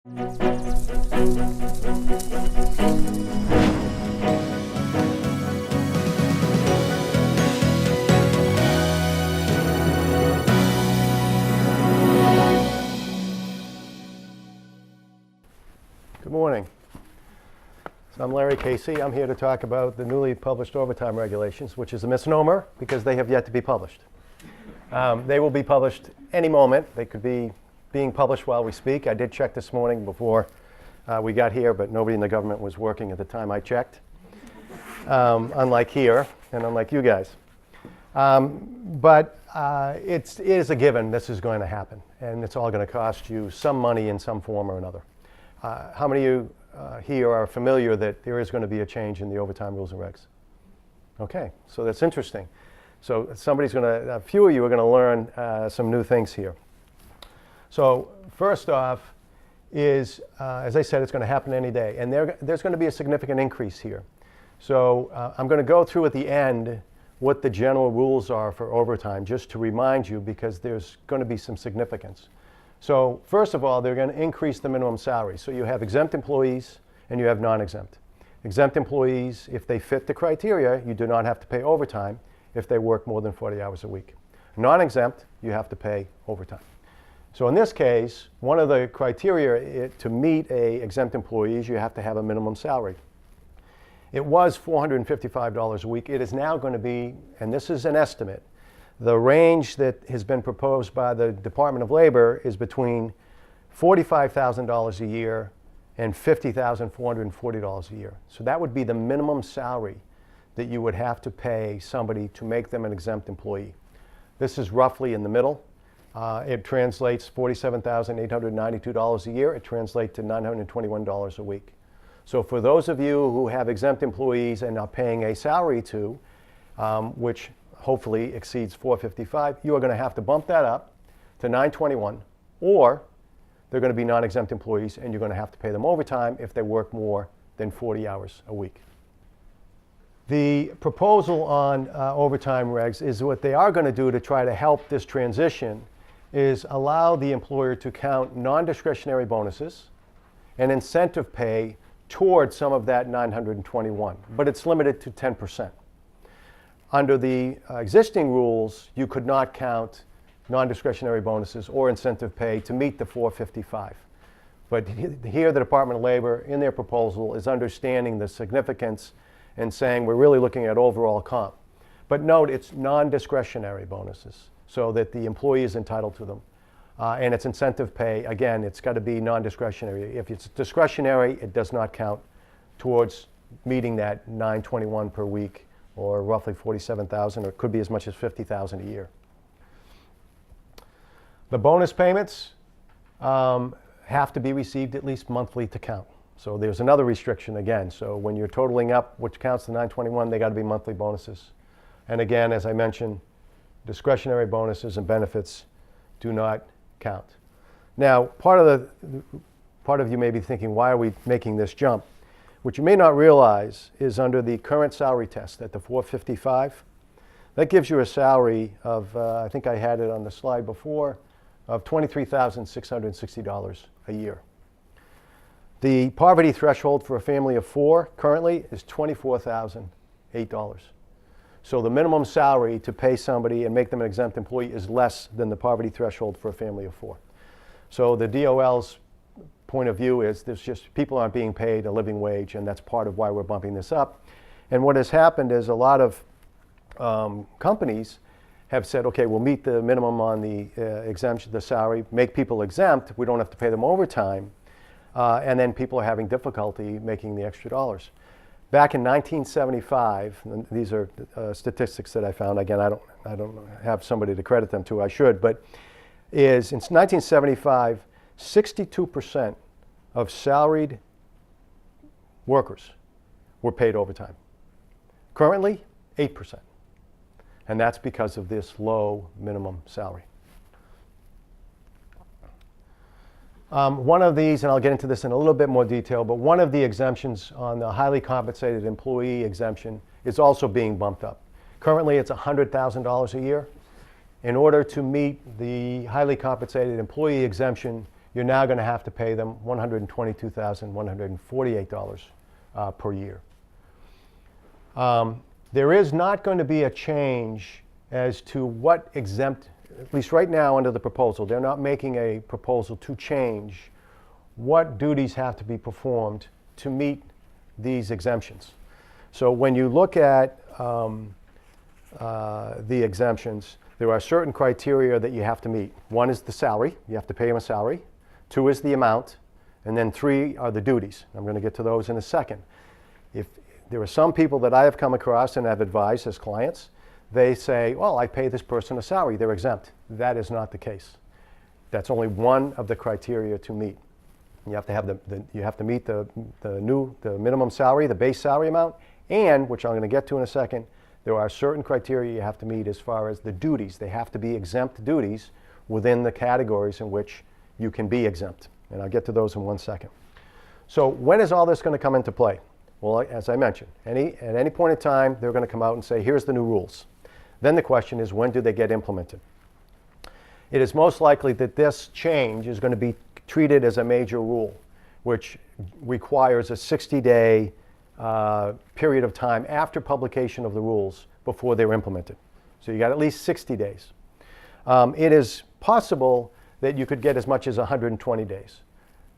Good morning. So I'm Larry Casey. I'm here to talk about the newly published overtime regulations, which is a misnomer because they have yet to be published. They will be published any moment. They could be being published while we speak. I did check this morning before we got here, but nobody in the government was working at the time I checked, unlike here and unlike you guys. But it is a given this is going to happen, and it's all going to cost you some money in some form or another. How many of you here are familiar that there is going to be a change in the overtime rules and regs? Okay, so that's interesting. So a few of you are going to learn some new things here. So first off is, as I said, it's going to happen any day, and there's going to be a significant increase here. So I'm going to go through at the end what the general rules are for overtime, just to remind you, because there's going to be some significance. So first of all, they're going to increase the minimum salary. So you have exempt employees and you have non-exempt. Exempt employees, if they fit the criteria, you do not have to pay overtime if they work more than 40 hours a week. Non-exempt, you have to pay overtime. So in this case, one of the criteria to meet an exempt employee is you have to have a minimum salary. It was $455 a week. It is now going to be, and this is an estimate, the range that has been proposed by the Department of Labor is between $45,000 a year and $50,440 a year. So that would be the minimum salary that you would have to pay somebody to make them an exempt employee. This is roughly in the middle. It translates $47,892 a year. It translates to $921 a week. So for those of you who have exempt employees and are paying a salary to, which hopefully exceeds $455, you are going to have to bump that up to $921, or they're going to be non-exempt employees and you're going to have to pay them overtime if they work more than 40 hours a week. The proposal on overtime regs is what they are going to do to try to help this transition is allow the employer to count non-discretionary bonuses and incentive pay towards some of that 921, but it's limited to 10%. Under the existing rules, you could not count non-discretionary bonuses or incentive pay to meet the 455. But here the Department of Labor, in their proposal, is understanding the significance and saying we're really looking at overall comp. But note, it's non-discretionary bonuses, so that the employee is entitled to them. And it's incentive pay, again, it's got to be non-discretionary. If it's discretionary, it does not count towards meeting that 921 per week, or roughly 47,000, or it could be as much as 50,000 a year. The bonus payments have to be received at least monthly to count. So there's another restriction again. So when you're totaling up which counts the 921, they got to be monthly bonuses. And again, as I mentioned, discretionary bonuses and benefits do not count. Now, part of you may be thinking, why are we making this jump? What you may not realize is under the current salary test at the 455, that gives you a salary of, I think I had it on the slide before, of $23,660 a year. The poverty threshold for a family of four currently is $24,008. So the minimum salary to pay somebody and make them an exempt employee is less than the poverty threshold for a family of four. So the DOL's point of view is there's just people aren't being paid a living wage, and that's part of why we're bumping this up. And what has happened is a lot of companies have said, okay, we'll meet the minimum on the exemption, the salary, make people exempt, we don't have to pay them overtime, and then people are having difficulty making the extra dollars. Back in 1975, and these are statistics that I found, again, I don't have somebody to credit them to, I should, but is in 1975, 62% of salaried workers were paid overtime. Currently, 8%. And that's because of this low minimum salary. One of these, and I'll get into this in a little bit more detail, but one of the exemptions on the highly compensated employee exemption is also being bumped up. Currently, it's $100,000 a year. In order to meet the highly compensated employee exemption, you're now going to have to pay them $122,148 per year. There is not going to be a change as to what exempt, at least right now under the proposal, they're not making a proposal to change what duties have to be performed to meet these exemptions. So when you look at the exemptions, there are certain criteria that you have to meet. One is the salary. You have to pay them a salary. 2 is the amount. And then 3 are the duties. I'm going to get to those in a second. If there are some people that I have come across and have advised as clients, they say, well, I pay this person a salary. They're exempt. That is not the case. That's only one of the criteria to meet. You have to have you have to meet the minimum salary, the base salary amount, and, which I'm going to get to in a second, there are certain criteria you have to meet as far as the duties. They have to be exempt duties within the categories in which you can be exempt. And I'll get to those in one second. So when is all this going to come into play? Well, as I mentioned, at any point in time, they're going to come out and say, here's the new rules. Then the question is, when do they get implemented? It is most likely that this change is going to be treated as a major rule, which requires a 60-day period of time after publication of the rules before they're implemented. So you got at least 60 days. It is possible that you could get as much as 120 days.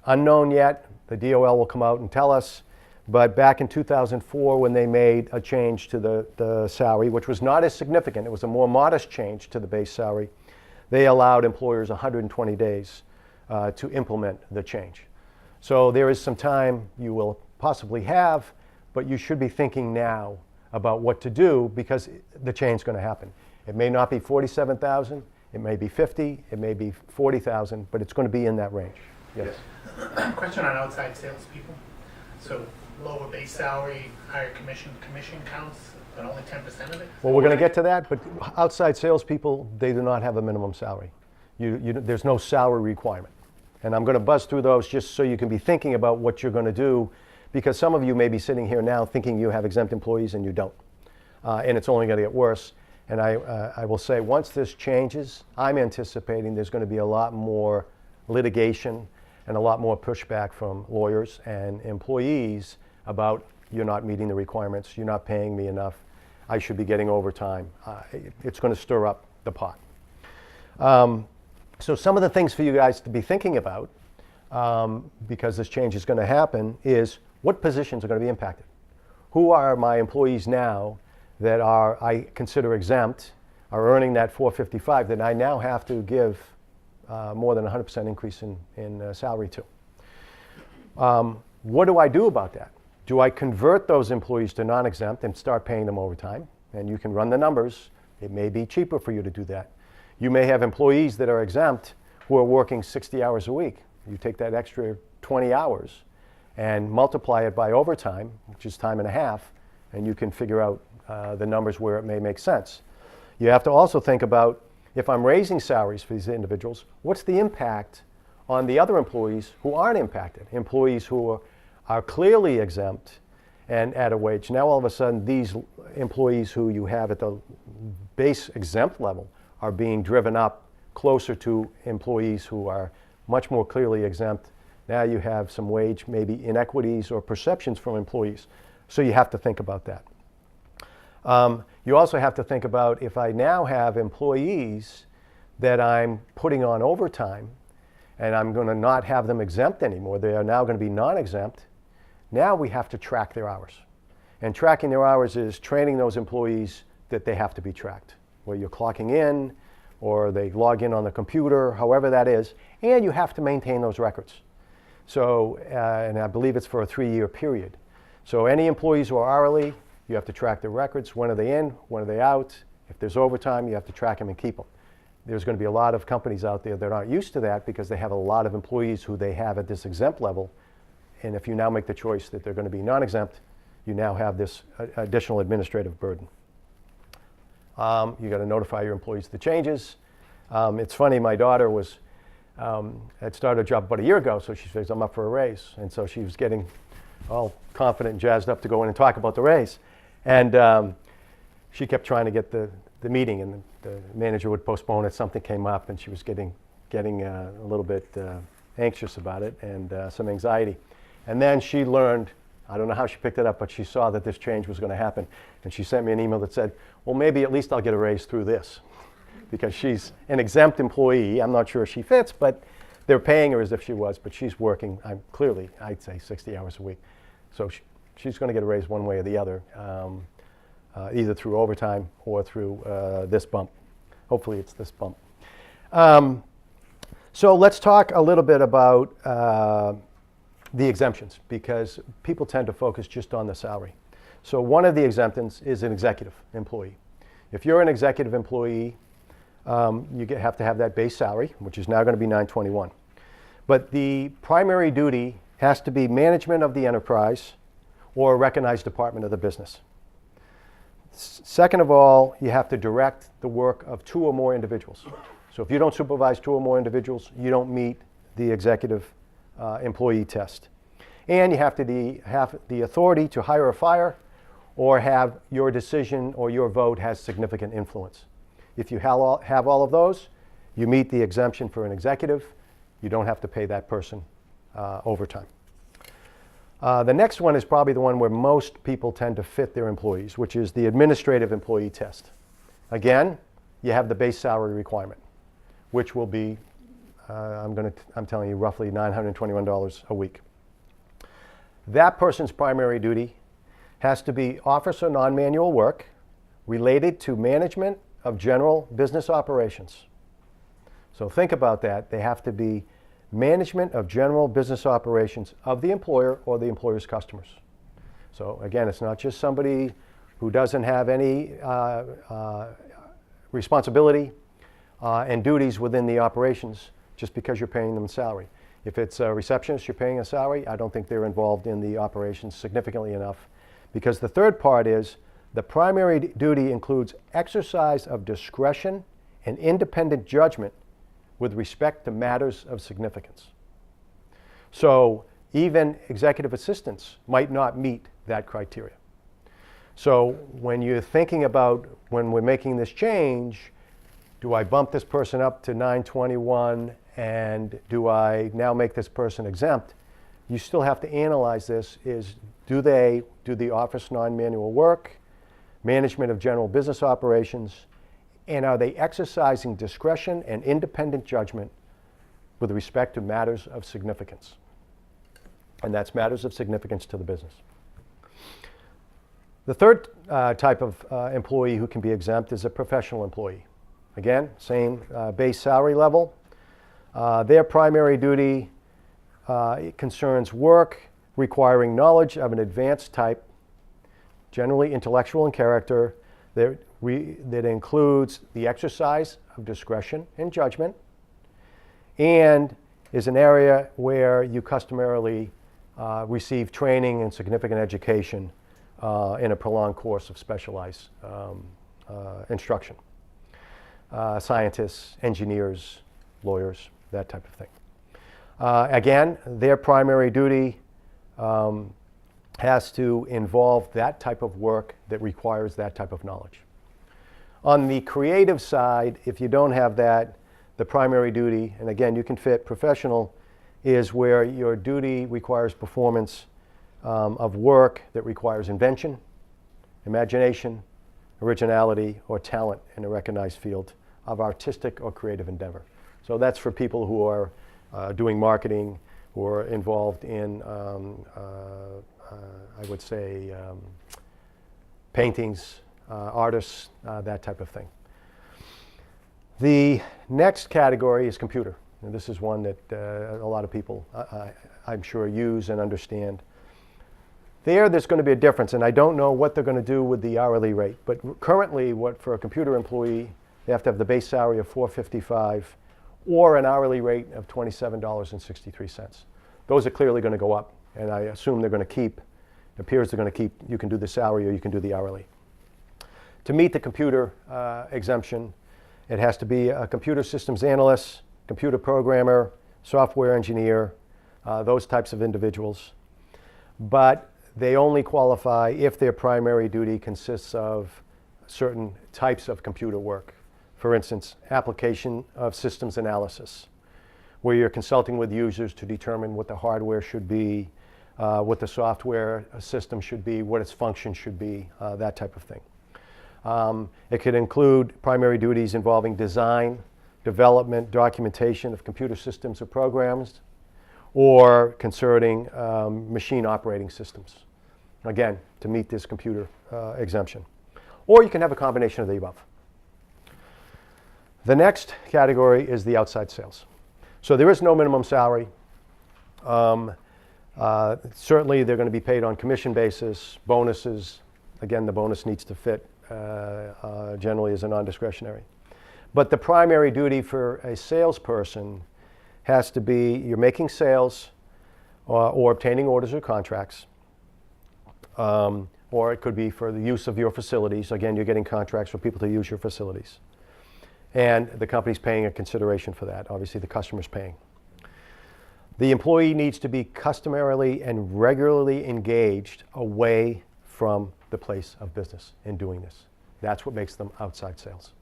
Unknown yet. The DOL will come out and tell us. But back in 2004, when they made a change to the salary, which was not as significant, it was a more modest change to the base salary, they allowed employers 120 days to implement the change. So there is some time you will possibly have, but you should be thinking now about what to do because the change is going to happen. It may not be 47,000, it may be 50, it may be 40,000, but it's going to be in that range. Yes. Question on outside salespeople. So lower base salary, higher commission counts, but only 10% of it? Well, we're going to get to that, but outside salespeople, they do not have a minimum salary. There's no salary requirement. And I'm going to buzz through those just so you can be thinking about what you're going to do, because some of you may be sitting here now thinking you have exempt employees and you don't. And it's only going to get worse. And I will say, once this changes, I'm anticipating there's going to be a lot more litigation and a lot more pushback from lawyers and employees about you're not meeting the requirements, you're not paying me enough, I should be getting overtime. It's going to stir up the pot. So some of the things for you guys to be thinking about, because this change is going to happen, is what positions are going to be impacted? Who are my employees now that I consider exempt, are earning that $455 that I now have to give more than 100% increase in salary to? What do I do about that? Do I convert those employees to non-exempt and start paying them overtime? And you can run the numbers. It may be cheaper for you to do that. You may have employees that are exempt who are working 60 hours a week. You take that extra 20 hours and multiply it by overtime, which is time and a half, and you can figure out the numbers where it may make sense. You have to also think about, if I'm raising salaries for these individuals, what's the impact on the other employees who aren't impacted? Employees who are clearly exempt and at a wage. Now all of a sudden these employees who you have at the base exempt level are being driven up closer to employees who are much more clearly exempt. Now you have some wage maybe inequities or perceptions from employees. So you have to think about that. You also have to think about, if I now have employees that I'm putting on overtime and I'm going to not have them exempt anymore, they are now going to be non-exempt, now we have to track their hours. And tracking their hours is training those employees that they have to be tracked, where you're clocking in or they log in on the computer, however that is, and you have to maintain those records. So, and I believe it's for a 3-year period. So any employees who are hourly, you have to track their records. When are they in? When are they out? If there's overtime, you have to track them and keep them. There's going to be a lot of companies out there that aren't used to that because they have a lot of employees who they have at this exempt level. And if you now make the choice that they're going to be non-exempt, you now have this additional administrative burden. You got to notify your employees of the changes. It's funny, my daughter had started a job about a year ago, so she says, I'm up for a raise. And so she was getting all confident and jazzed up to go in and talk about the raise. And she kept trying to get the meeting, and the manager would postpone it. Something came up, and she was getting a little bit anxious about it and some anxiety. And then she learned, I don't know how she picked it up, but she saw that this change was going to happen. And she sent me an email that said, well, maybe at least I'll get a raise through this. Because she's an exempt employee. I'm not sure she fits, but they're paying her as if she was, but she's working, clearly, I'd say 60 hours a week. So she's going to get a raise one way or the other, either through overtime or through this bump. Hopefully it's this bump. So let's talk a little bit about the exemptions, because people tend to focus just on the salary. So one of the exemptions is an executive employee. If you're an executive employee, you have to have that base salary, which is now going to be $921. But the primary duty has to be management of the enterprise or a recognized department of the business. Second of all, you have to direct the work of 2 or more individuals. So if you don't supervise 2 or more individuals, you don't meet the executive employee test. And you have to have the authority to hire or fire, or have your decision or your vote has significant influence. If you have all of those, you meet the exemption for an executive. You don't have to pay that person overtime. The next one is probably the one where most people tend to fit their employees, which is the administrative employee test. Again, you have the base salary requirement, which will be, I'm telling you, roughly $921 a week. That person's primary duty has to be office or non-manual work related to management of general business operations. So think about that. They have to be management of general business operations of the employer or the employer's customers. So again, it's not just somebody who doesn't have any responsibility and duties within the operations just because you're paying them a salary. If it's a receptionist you're paying a salary, I don't think they're involved in the operations significantly enough, because the third part is the primary duty includes exercise of discretion and independent judgment with respect to matters of significance. So even executive assistants might not meet that criteria. So when you're thinking about, when we're making this change, do I bump this person up to 921 and do I now make this person exempt? You still have to analyze this, is do they do the office non-manual work, management of general business operations, and are they exercising discretion and independent judgment with respect to matters of significance? And that's matters of significance to the business. The third type of employee who can be exempt is a professional employee. Again, same base salary level. Their primary duty concerns work requiring knowledge of an advanced type, generally intellectual in character, that includes the exercise of discretion and judgment, and is an area where you customarily receive training and significant education in a prolonged course of specialized instruction. Scientists, engineers, lawyers, that type of thing. Again, their primary duty has to involve that type of work that requires that type of knowledge. On the creative side, if you don't have that, the primary duty, and again, you can fit professional, is where your duty requires performance of work that requires invention, imagination, originality, or talent in a recognized field of artistic or creative endeavor. So that's for people who are doing marketing, who are involved in, I would say, paintings, artists, that type of thing. The next category is computer. And this is one that a lot of people, I'm sure, use and understand. There's going to be a difference, and I don't know what they're going to do with the hourly rate. But currently, for a computer employee, they have to have the base salary of $455 or an hourly rate of $27.63. Those are clearly going to go up, and I assume they're going to keep, it appears they're going to keep, you can do the salary or you can do the hourly. To meet the computer exemption, it has to be a computer systems analyst, computer programmer, software engineer, those types of individuals. But they only qualify if their primary duty consists of certain types of computer work. For instance, application of systems analysis, where you're consulting with users to determine what the hardware should be, what the software system should be, what its function should be, that type of thing. It could include primary duties involving design, development, documentation of computer systems or programs, or concerning machine operating systems, again, to meet this computer exemption. Or you can have a combination of the above. The next category is the outside sales. So there is no minimum salary. Certainly they're going to be paid on commission basis, bonuses. Again, the bonus needs to fit generally as a non-discretionary. But the primary duty for a salesperson has to be you're making sales or obtaining orders or contracts, or it could be for the use of your facilities. Again, you're getting contracts for people to use your facilities. And the company's paying a consideration for that. Obviously, the customer's paying. The employee needs to be customarily and regularly engaged away from the place of business in doing this. That's what makes them outside sales.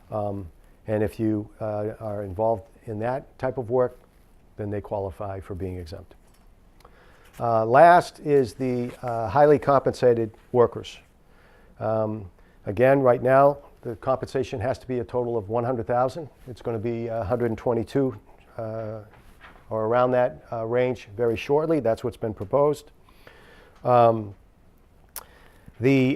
And if you are involved in that type of work, then they qualify for being exempt. Last is the highly compensated workers. Again, right now, the compensation has to be a total of $100,000. It's going to be 122 or around that range very shortly. That's what's been proposed. The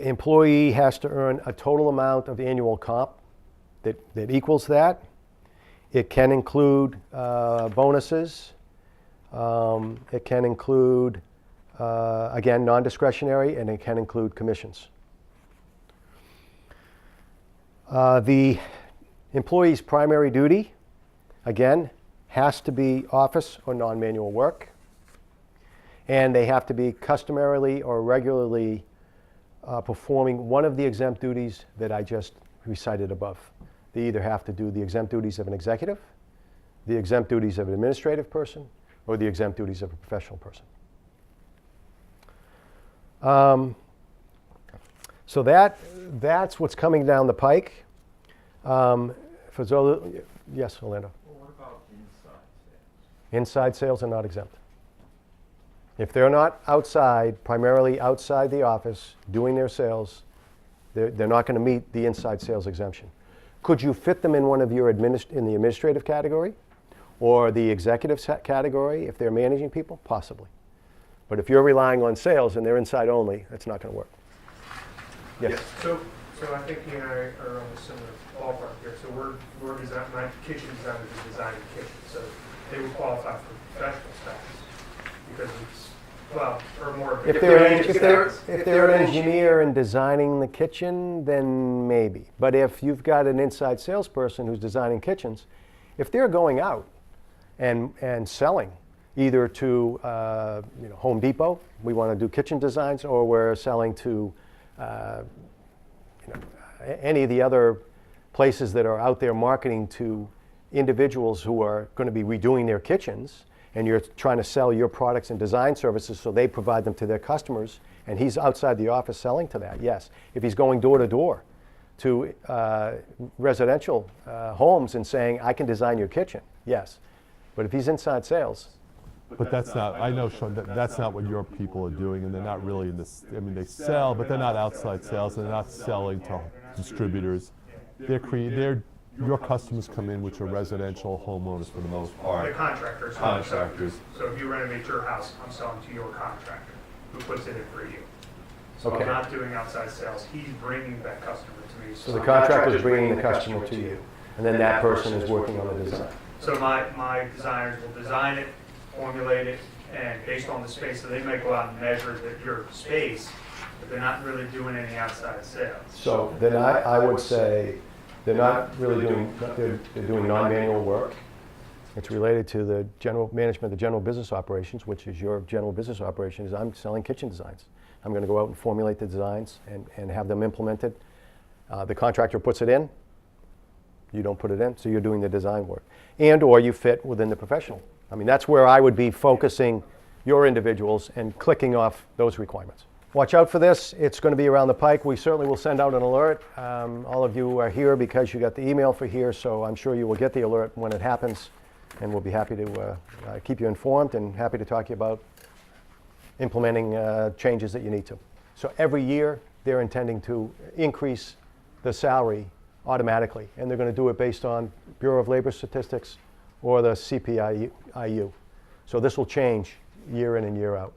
employee has to earn a total amount of annual comp that equals that. It can include bonuses. It can include, again, non-discretionary, and it can include commissions. The employee's primary duty, again, has to be office or non-manual work. And they have to be customarily or regularly performing one of the exempt duties that I just recited above. They either have to do the exempt duties of an executive, the exempt duties of an administrative person, or the exempt duties of a professional person. So that's what's coming down the pike. For Zola, yes, Orlando. Well, what about inside sales? Inside sales are not exempt. If they're not outside, primarily outside the office, doing their sales, they're not going to meet the inside sales exemption. Could you fit them in one of your in the administrative category or the executive category if they're managing people? Possibly. But if you're relying on sales and they're inside only, that's not going to work. Yes? So I think you and I are on a similar ballpark here. So we're designing, my kitchen designer is designing kitchen, so they would qualify for professional status because it's, well, or more. If they're an engineer and designing the kitchen, then maybe. But if you've got an inside salesperson who's designing kitchens, if they're going out and selling either to Home Depot, we want to do kitchen designs, or we're selling to any of the other places that are out there marketing to individuals who are going to be redoing their kitchens, and you're trying to sell your products and design services so they provide them to their customers, and he's outside the office selling to that, yes. If he's going door to door to residential homes and saying, I can design your kitchen, yes. But if he's inside sales. But that's not, I know, Sean, that's not what your people are doing, and they're not really in this, I mean, they sell, but they're not outside sales, and they're not selling to distributors. Your customers come in, which are residential homeowners for the most The part. contractors. Contractors. So if you renovate your house, I'm selling to your contractor who puts it in for you. So Okay. I'm not doing outside sales. He's bringing that customer to me. So the contractor is bringing the customer to you, and then that person is working on the design. So my designers will design it, formulate it, and based on the space, so they may go out and measure your space, but they're not really doing any outside sales. So then I would say they're not really doing, they're doing non-manual work. It's related to the general management of the general business operations, which is your general business operations. I'm selling kitchen designs. I'm going to go out and formulate the designs and have them implemented. The contractor puts it in. You don't put it in, so you're doing the design work. And or you fit within the professional. I mean, that's where I would be focusing your individuals and clicking off those requirements. Watch out for this. It's going to be around the pike. We certainly will send out an alert. All of you are here because you got the email for here, so I'm sure you will get the alert when it happens. And we'll be happy to keep you informed and happy to talk to you about implementing changes that you need to. So every year, they're intending to increase the salary automatically, and they're going to do it based on Bureau of Labor Statistics or the CPIU. So this will change year in and year out.